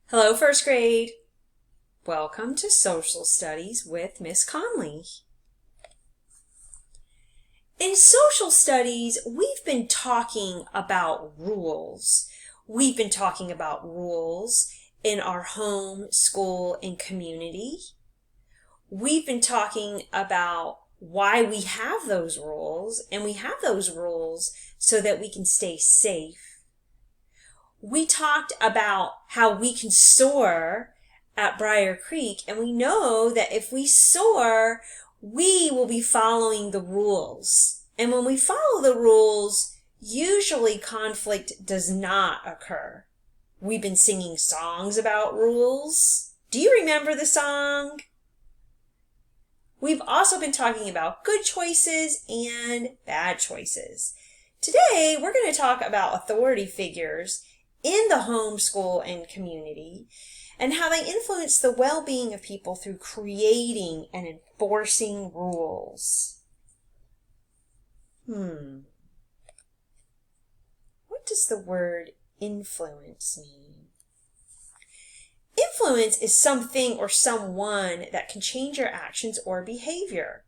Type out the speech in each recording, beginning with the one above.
Hello, first grade. Welcome to Social Studies with Miss Conley. In social studies, we've been talking about rules. We've been talking about rules in our home, school, and community. We've been talking about why we have those rules, and we have those rules so that we can stay safe. We talked about how we can soar at Briar Creek, and we know that if we soar, we will be following the rules. And when we follow the rules, usually conflict does not occur. We've been singing songs about rules. Do you remember the song? We've also been talking about good choices and bad choices. Today, we're going to talk about authority figures in the home, school, and community, and how they influence the well-being of people through creating and enforcing rules. What does the word influence mean? Influence is something or someone that can change your actions or behavior.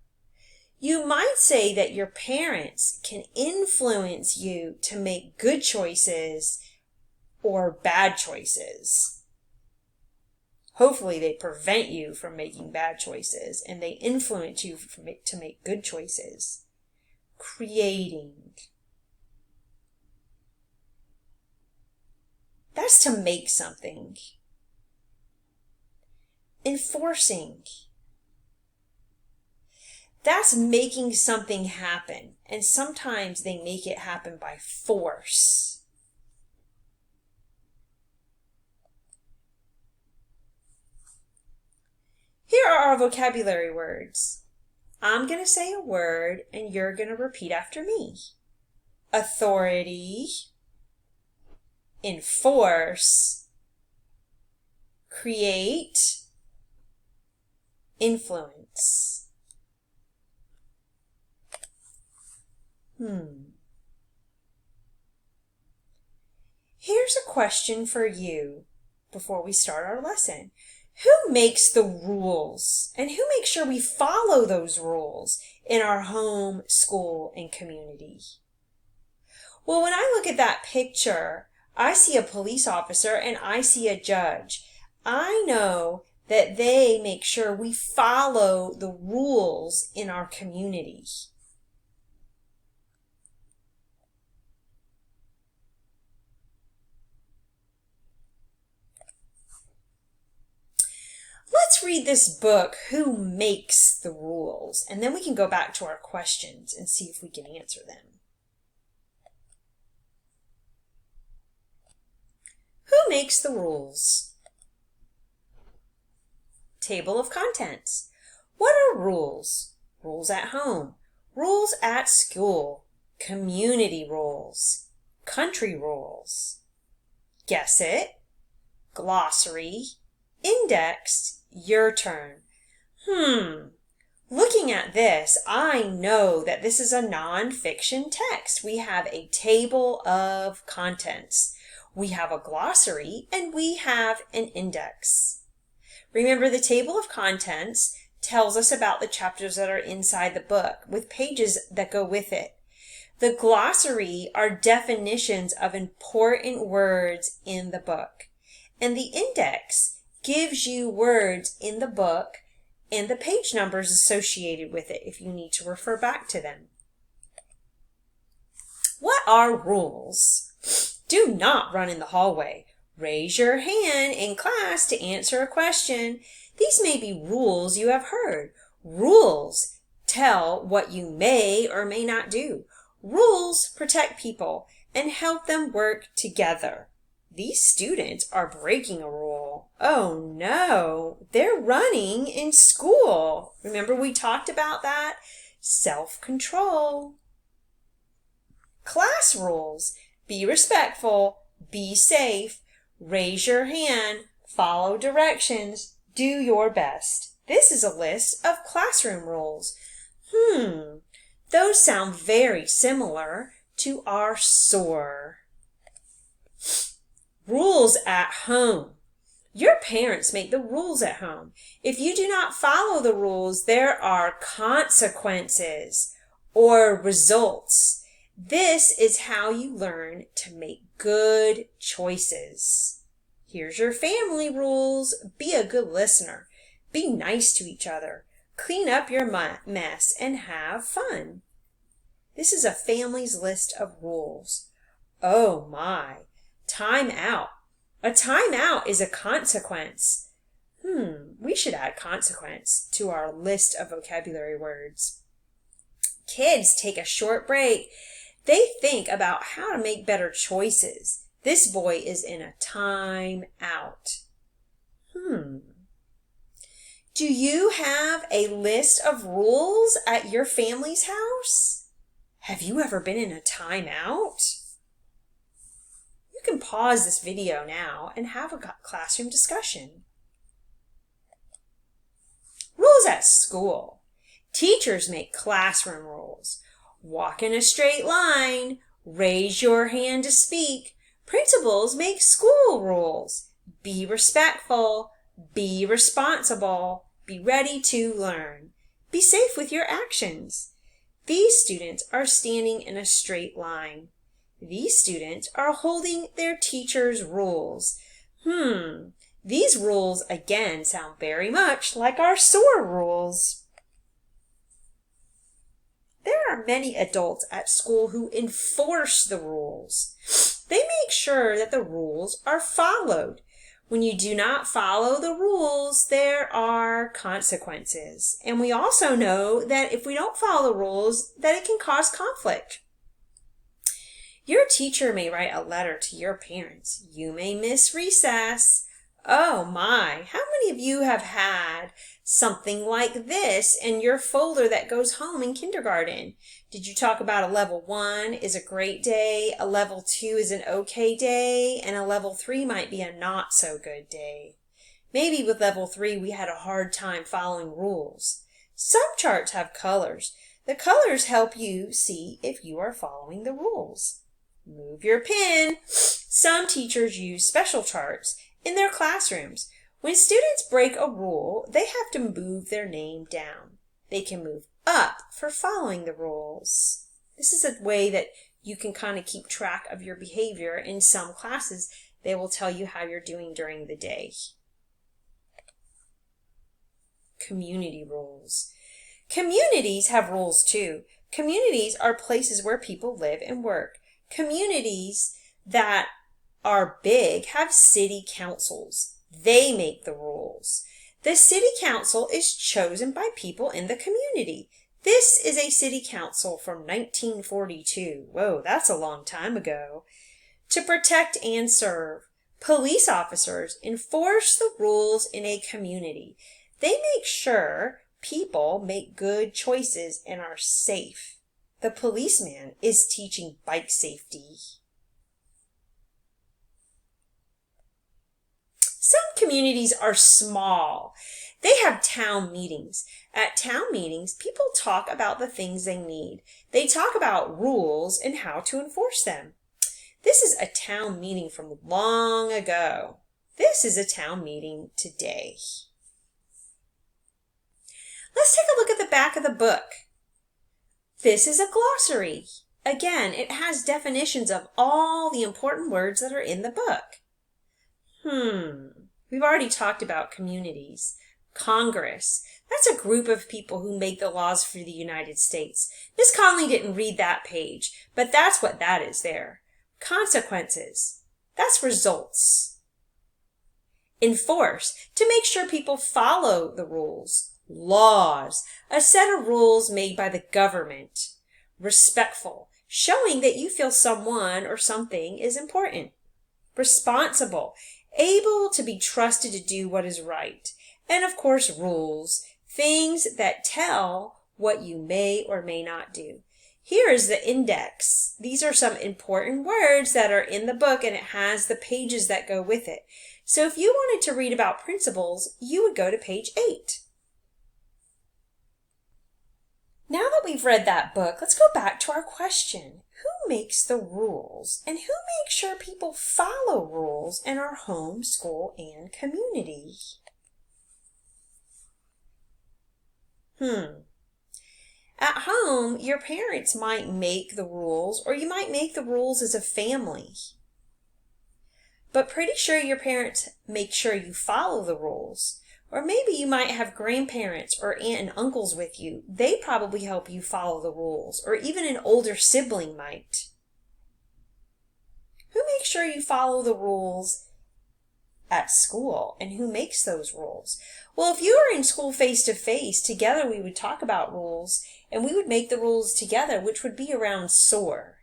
You might say that your parents can influence you to make good choices or bad choices. Hopefully they prevent you from making bad choices and they influence you to make good choices. Creating. That's to make something. Enforcing. That's making something happen, and sometimes they make it happen by force. Here are our vocabulary words. I'm going to say a word and you're going to repeat after me. Authority, enforce, create, influence. Here's a question for you before we start our lesson. Who makes the rules and who makes sure we follow those rules in our home, school, and community? Well, when I look at that picture, I see a police officer and I see a judge. I know that they make sure we follow the rules in our community. Let's read this book, Who Makes the Rules? And then we can go back to our questions and see if we can answer them. Who makes the rules? Table of contents. What are rules? Rules at home, rules at school, community rules, country rules. Guess it. Glossary. Indexed. Your turn. Looking at this, I know that this is a nonfiction text. We have a table of contents. We have a glossary and we have an index. Remember, the table of contents tells us about the chapters that are inside the book with pages that go with it. The glossary are definitions of important words in the book. And the index gives you words in the book and the page numbers associated with it if you need to refer back to them. What are rules? Do not run in the hallway. Raise your hand in class to answer a question. These may be rules you have heard. Rules tell what you may or may not do. Rules protect people and help them work together. These students are breaking a rule. Oh no, they're running in school. Remember we talked about that? Self-control. Class rules. Be respectful, be safe, raise your hand, follow directions, do your best. This is a list of classroom rules. Those sound very similar to our SOAR. Rules at home. Your parents make the rules at home. If you do not follow the rules, there are consequences or results. This is how you learn to make good choices. Here's your family rules. Be a good listener. Be nice to each other. Clean up your mess and have fun. This is a family's list of rules. Oh my, time out. A timeout is a consequence. We should add consequence to our list of vocabulary words. Kids take a short break. They think about how to make better choices. This boy is in a timeout. Do you have a list of rules at your family's house? Have you ever been in a timeout? You can pause this video now and have a classroom discussion. Rules at school. Teachers make classroom rules. Walk in a straight line. Raise your hand to speak. Principals make school rules. Be respectful. Be responsible. Be ready to learn. Be safe with your actions. These students are standing in a straight line. These students are holding their teacher's rules. These rules again sound very much like our SOAR rules. There are many adults at school who enforce the rules. They make sure that the rules are followed. When you do not follow the rules, there are consequences. And we also know that if we don't follow the rules, that it can cause conflict. Your teacher may write a letter to your parents. You may miss recess. Oh my, how many of you have had something like this in your folder that goes home in kindergarten? Did you talk about a level 1 is a great day, a level 2 is an okay day, and a level 3 might be a not so good day? Maybe with level 3 we had a hard time following rules. Some charts have colors. The colors help you see if you are following the rules. Move your pen. Some teachers use special charts in their classrooms. When students break a rule, they have to move their name down. They can move up for following the rules. This is a way that you can kind of keep track of your behavior. In some classes, they will tell you how you're doing during the day. Community rules. Communities have rules too. Communities are places where people live and work. Communities that are big have city councils. They make the rules. The city council is chosen by people in the community. This is a city council from 1942. Whoa, that's a long time ago. To protect and serve. Police officers enforce the rules in a community. They make sure people make good choices and are safe. The policeman is teaching bike safety. Some communities are small. They have town meetings. At town meetings, people talk about the things they need. They talk about rules and how to enforce them. This is a town meeting from long ago. This is a town meeting today. Let's take a look at the back of the book. This is a glossary. Again, it has definitions of all the important words that are in the book. We've already talked about communities. Congress. That's a group of people who make the laws for the United States. Miss Conley didn't read that page, but that's what that is there. Consequences. That's results. Enforce. To make sure people follow the rules. Laws. A set of rules made by the government. Respectful. Showing that you feel someone or something is important. Responsible. Able to be trusted to do what is right. And of course, rules. Things that tell what you may or may not do. Here is the index. These are some important words that are in the book, and it has the pages that go with it. So if you wanted to read about principles, you would go to page 8. Now that we've read that book, let's go back to our question. Who makes the rules and who makes sure people follow rules in our home, school, and community? At home, your parents might make the rules, or you might make the rules as a family. But pretty sure your parents make sure you follow the rules. Or maybe you might have grandparents or aunt and uncles with you. They probably help you follow the rules, or even an older sibling might. Who makes sure you follow the rules at school, and who makes those rules? Well, if you were in school face to face, together we would talk about rules, and we would make the rules together, which would be around SOAR.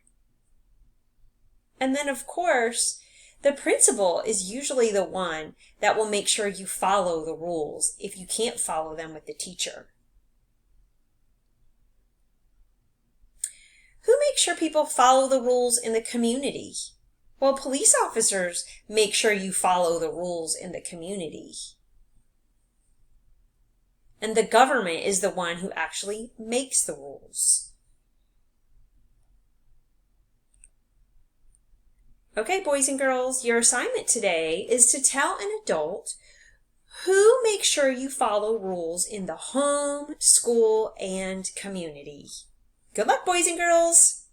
And then, of course, the principal is usually the one that will make sure you follow the rules if you can't follow them with the teacher. Who makes sure people follow the rules in the community? Well, police officers make sure you follow the rules in the community. And the government is the one who actually makes the rules. Okay, boys and girls, your assignment today is to tell an adult who makes sure you follow rules in the home, school, and community. Good luck, boys and girls!